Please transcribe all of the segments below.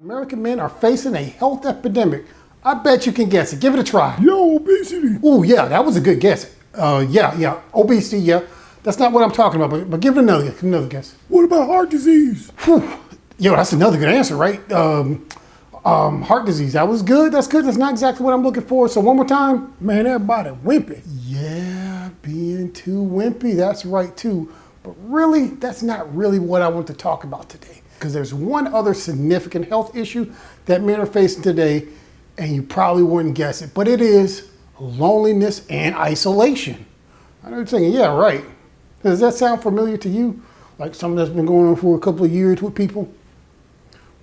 American men are facing a health epidemic. I bet you can guess it. Give it a try. Yo, obesity. Oh, yeah, that was a good guess. Yeah, obesity, yeah. That's not what I'm talking about, but give it another guess. What about heart disease? Whew. Yo, that's another good answer, right? Heart disease. That was good. That's good. That's not exactly what I'm looking for. So one more time. Man, everybody wimpy. Yeah, being too wimpy. That's right, too. But really, that's not really what I want to talk about today. Because there's one other significant health issue that men are facing today, and you probably wouldn't guess it, but it is loneliness and isolation. I know you're thinking, yeah, right. Does that sound familiar to you? Like something that's been going on for a couple of years with people?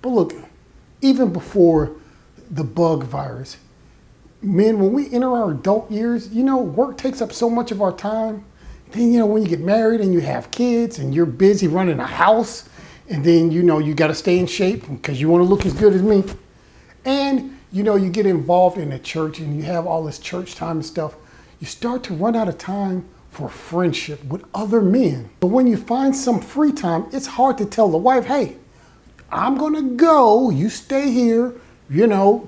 But look, even before the bug virus, men, when we enter our adult years, work takes up so much of our time. Then, when you get married and you have kids and you're busy running a house, and then, you got to stay in shape because you want to look as good as me. And, you get involved in the church and you have all this church time and stuff. You start to run out of time for friendship with other men. But when you find some free time, it's hard to tell the wife, hey, I'm going to go. You stay here,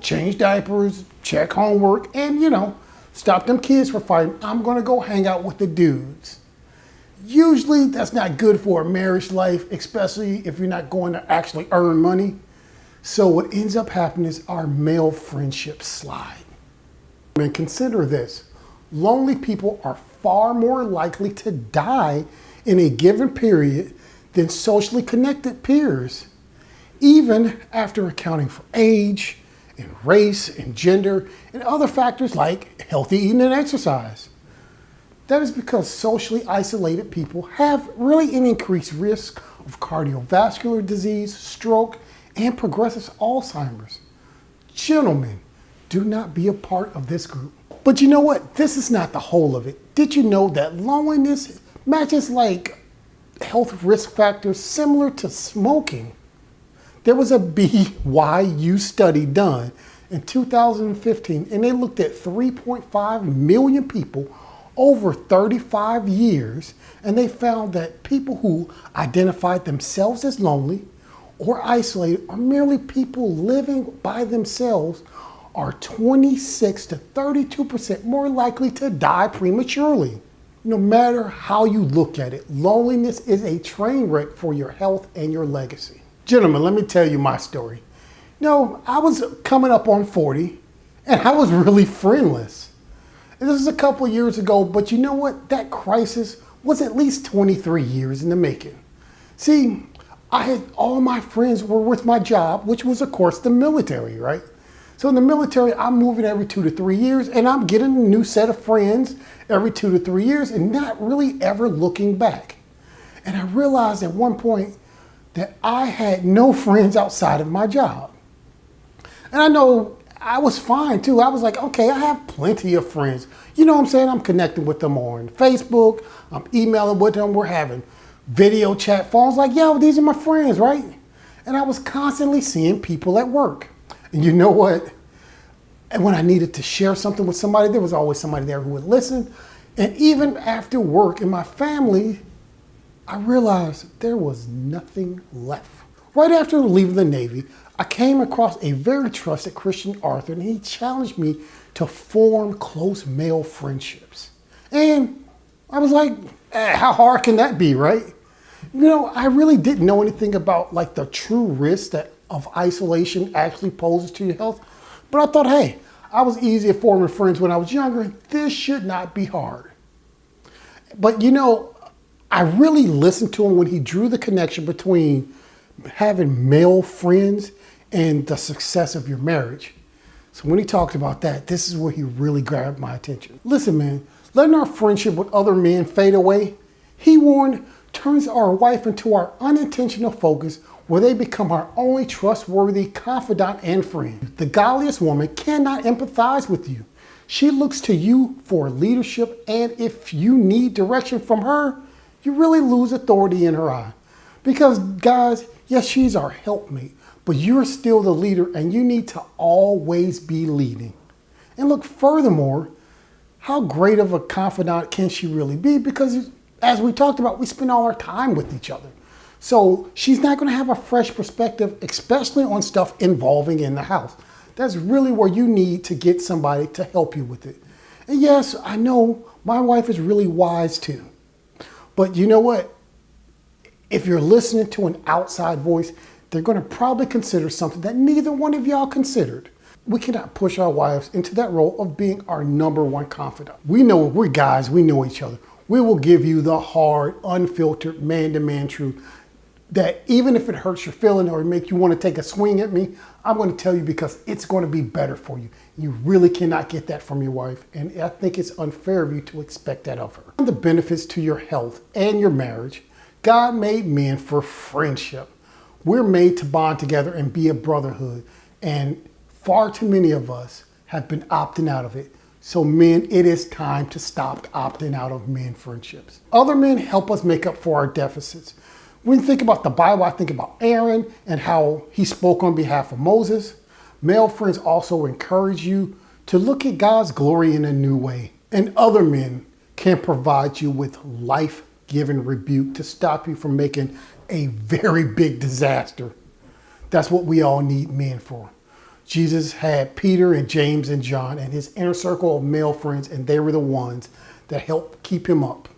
change diapers, check homework, and, stop them kids from fighting. I'm going to go hang out with the dudes. Usually that's not good for a marriage life, especially if you're not going to actually earn money. So what ends up happening is our male friendships slide. And consider this, lonely people are far more likely to die in a given period than socially connected peers, even after accounting for age and race and gender and other factors like healthy eating and exercise. That is because socially isolated people have really an increased risk of cardiovascular disease, stroke, and progressive Alzheimer's. Gentlemen, do not be a part of this group. But you know what? This is not the whole of it. Did you know that loneliness matches like health risk factors similar to smoking? There was a BYU study done in 2015, and they looked at 3.5 million people over 35 years, and they found that people who identified themselves as lonely or isolated or merely people living by themselves are 26 to 32% more likely to die prematurely. No matter how you look at it, loneliness is a train wreck for your health and your legacy. Gentlemen, let me tell you my story. I was coming up on 40 and I was really friendless. This was a couple of years ago, but you know what? That crisis was at least 23 years in the making. See, all my friends were with my job, which was, of course, the military, right? So in the military, I'm moving every 2 to 3 years, and I'm getting a new set of friends every 2 to 3 years and not really ever looking back. And I realized at one point that I had no friends outside of my job. And I know I was fine too. I was like, okay, I have plenty of friends. You know what I'm saying? I'm connecting with them on Facebook. I'm emailing with them. We're having video chat phones. Like, yo, these are my friends, right? And I was constantly seeing people at work. And you know what? And when I needed to share something with somebody, there was always somebody there who would listen. And even after work in my family, I realized there was nothing left. Right after leaving the Navy, I came across a very trusted Christian author, and he challenged me to form close male friendships. And I was like, how hard can that be, right? I really didn't know anything about like the true risk that of isolation actually poses to your health. But I thought, hey, I was easy at forming friends when I was younger. This should not be hard. But I really listened to him when he drew the connection between having male friends and the success of your marriage. So when he talked about that, this is where he really grabbed my attention. Listen, man, letting our friendship with other men fade away, he warned, turns our wife into our unintentional focus where they become our only trustworthy confidant and friend. The godliest woman cannot empathize with you. She looks to you for leadership, and if you need direction from her, you really lose authority in her eye. Because guys, yes, she's our helpmate, but you're still the leader and you need to always be leading. And look, furthermore, how great of a confidant can she really be? Because as we talked about, we spend all our time with each other. So she's not going to have a fresh perspective, especially on stuff involving in the house. That's really where you need to get somebody to help you with it. And yes, I know my wife is really wise too. But you know what? If you're listening to an outside voice, they're going to probably consider something that neither one of y'all considered. We cannot push our wives into that role of being our number one confidant. We know we're guys, we know each other. We will give you the hard, unfiltered, man-to-man truth that even if it hurts your feeling or make you want to take a swing at me, I'm going to tell you because it's going to be better for you. You really cannot get that from your wife, and I think it's unfair of you to expect that of her. The benefits to your health and your marriage. God made men for friendship. We're made to bond together and be a brotherhood, and far too many of us have been opting out of it. So men, it is time to stop opting out of men friendships. Other men help us make up for our deficits. When you think about the Bible, I think about Aaron and how he spoke on behalf of Moses. Male friends also encourage you to look at God's glory in a new way. And other men can provide you with life-giving rebuke to stop you from making a very big disaster. That's what we all need men for. Jesus had Peter and James and John and his inner circle of male friends, and they were the ones that helped keep him up.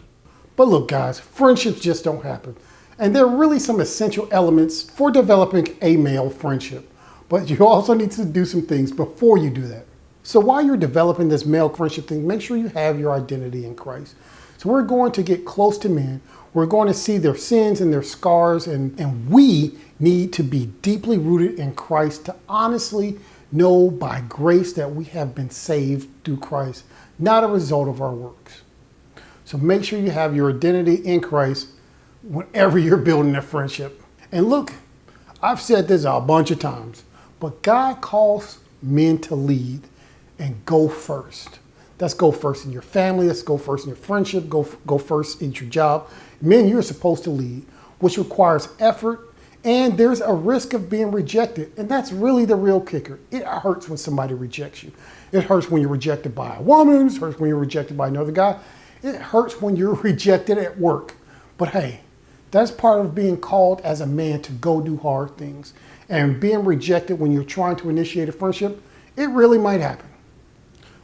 But look, guys, friendships just don't happen. And there are really some essential elements for developing a male friendship. But you also need to do some things before you do that. So while you're developing this male friendship thing, make sure you have your identity in Christ. So we're going to get close to men. We're going to see their sins and their scars. And we need to be deeply rooted in Christ to honestly know by grace that we have been saved through Christ, not a result of our works. So make sure you have your identity in Christ whenever you're building a friendship. And look, I've said this a bunch of times, but God calls men to lead and go first. Let's go first in your family. Let's go first in your friendship. Go first in your job. Men, you're supposed to lead, which requires effort. And there's a risk of being rejected. And that's really the real kicker. It hurts when somebody rejects you. It hurts when you're rejected by a woman. It hurts when you're rejected by another guy. It hurts when you're rejected at work. But hey, that's part of being called as a man to go do hard things. And being rejected when you're trying to initiate a friendship, it really might happen.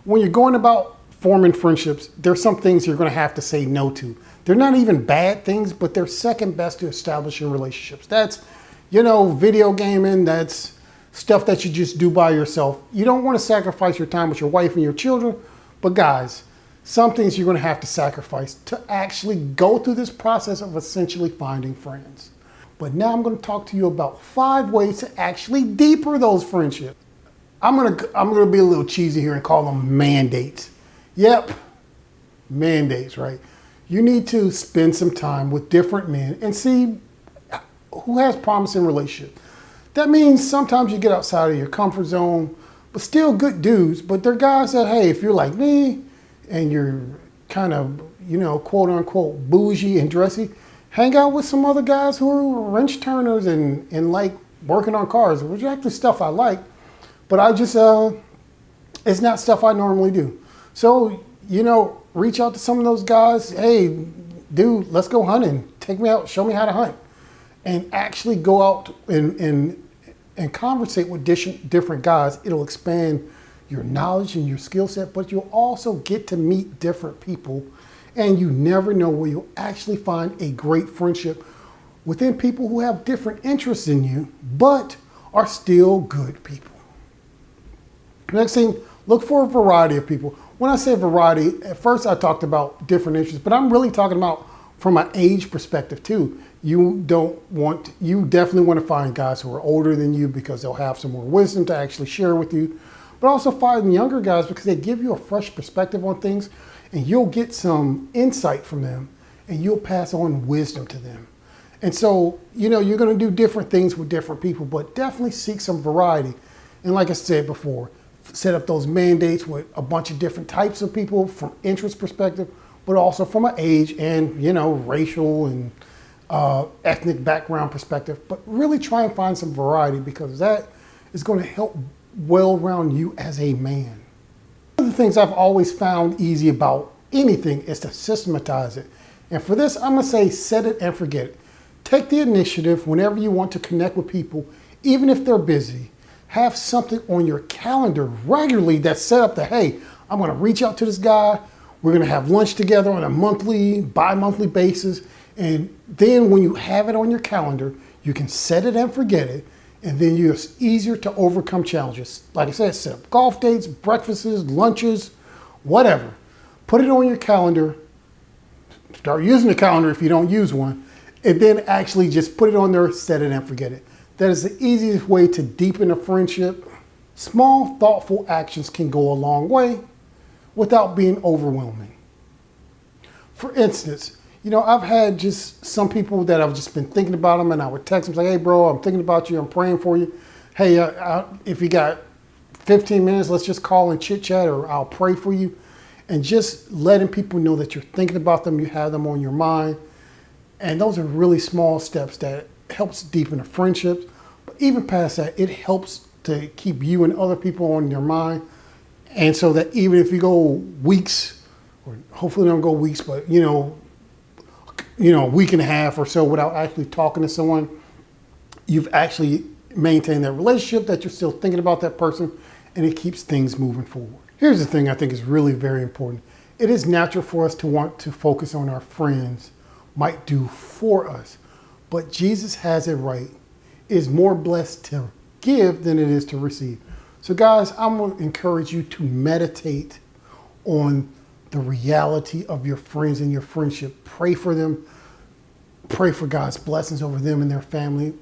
When you're going about forming friendships, there's some things you're going to have to say no to. They're not even bad things, but they're second best to establishing relationships. That's, video gaming, that's stuff that you just do by yourself. You don't want to sacrifice your time with your wife and your children, but guys, some things you're going to have to sacrifice to actually go through this process of essentially finding friends. But now I'm going to talk to you about 5 ways to actually deeper those friendships. I'm going to be a little cheesy here and call them mandates. Yep, mandates, right? You need to spend some time with different men and see who has promising relationships. That means sometimes you get outside of your comfort zone, but still good dudes. But they're guys that, hey, if you're like me and you're kind of, quote unquote, bougie and dressy, hang out with some other guys who are wrench turners and like working on cars, which is actually stuff I like. But I just, it's not stuff I normally do. So, reach out to some of those guys. Hey, dude, let's go hunting. Take me out, show me how to hunt. And actually go out and conversate with different guys. It'll expand your knowledge and your skill set, but you'll also get to meet different people. And you never know where you'll actually find a great friendship within people who have different interests in you, but are still good people. Next thing, look for a variety of people. When I say variety, at first I talked about different interests, but I'm really talking about from an age perspective too. You definitely want to find guys who are older than you because they'll have some more wisdom to actually share with you, but also find younger guys because they give you a fresh perspective on things and you'll get some insight from them and you'll pass on wisdom to them. And so, you're going to do different things with different people, but definitely seek some variety. And like I said before, set up those mandates with a bunch of different types of people from interest perspective, but also from an age and, racial and ethnic background perspective. But really try and find some variety because that is going to help well round you as a man. One of the things I've always found easy about anything is to systematize it. And for this, I'm going to say set it and forget it. Take the initiative whenever you want to connect with people, even if they're busy. Have something on your calendar regularly that's set up that, hey, I'm going to reach out to this guy. We're going to have lunch together on a monthly, bi-monthly basis. And then when you have it on your calendar, you can set it and forget it. And then it's easier to overcome challenges. Like I said, set up golf dates, breakfasts, lunches, whatever. Put it on your calendar. Start using the calendar if you don't use one. And then actually just put it on there, set it and forget it. That is the easiest way to deepen a friendship. Small, thoughtful actions can go a long way without being overwhelming. For instance, I've had just some people that I've just been thinking about them, and I would text them like, hey, bro, I'm thinking about you. I'm praying for you. Hey, if you got 15 minutes, let's just call and chit chat, or I'll pray for you. And just letting people know that you're thinking about them, you have them on your mind. And those are really small steps that helps deepen a friendship. But even past that, it helps to keep you and other people on your mind. And so that even if you go weeks, or hopefully don't go weeks, but a week and a half or so without actually talking to someone, you've actually maintained that relationship, that you're still thinking about that person, and it keeps things moving forward. Here's the thing I think is really very important. It is natural for us to want to focus on our friends might do for us, but Jesus has it right. It is more blessed to give than it is to receive. So guys, I'm going to encourage you to meditate on the reality of your friends and your friendship. Pray for them. Pray for God's blessings over them and their family.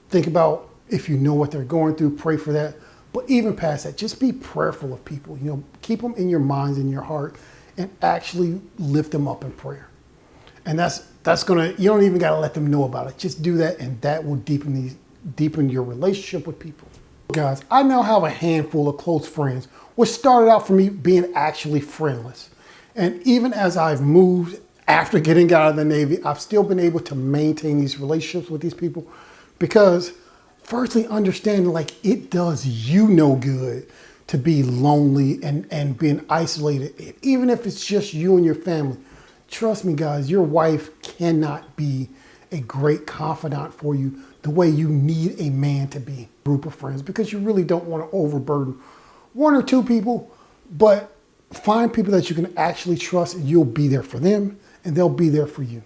Think about if you know what they're going through, pray for that. But even past that, just be prayerful of people. Keep them in your minds and your heart, and actually lift them up in prayer. And that's gonna, you don't even gotta let them know about it. Just do that, and that will deepen your relationship with people. Guys, I now have a handful of close friends, which started out for me being actually friendless. And even as I've moved after getting out of the Navy, I've still been able to maintain these relationships with these people because firstly, understanding like it does you no good to be lonely and being isolated, even if it's just you and your family. Trust me, guys, your wife cannot be a great confidant for you the way you need a man to be. Group of friends, because you really don't want to overburden one or two people, but find people that you can actually trust, and you'll be there for them and they'll be there for you.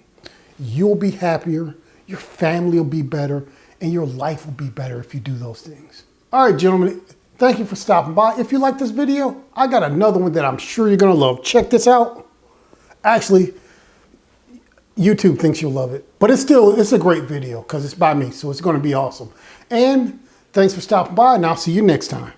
You'll be happier, your family will be better, and your life will be better if you do those things. All right, gentlemen, thank you for stopping by. If you like this video, I got another one that I'm sure you're gonna love. Check this out. Actually, YouTube thinks you'll love it, but it's a great video because it's by me, so it's gonna be awesome. And thanks for stopping by, and I'll see you next time.